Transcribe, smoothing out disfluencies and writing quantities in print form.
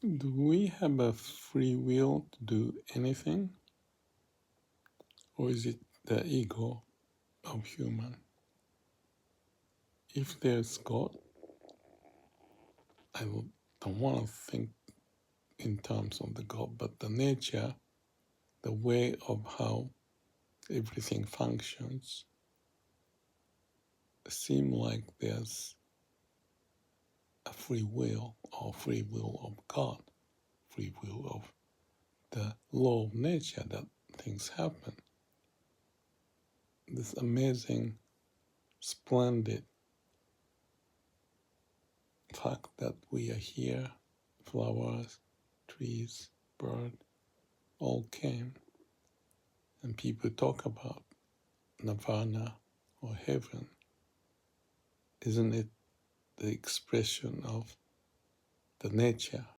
Do we have a free will to do anything? Or is it the ego of human? If there's God, I don't want to think in terms of the God, but the nature, the way of how everything functions, seem like there's a free will or free will of God, free will of the law of nature that things happen. This amazing, splendid fact that we are here, flowers, trees, birds, all came, and people talk about nirvana or heaven. Isn't it the expression of the nature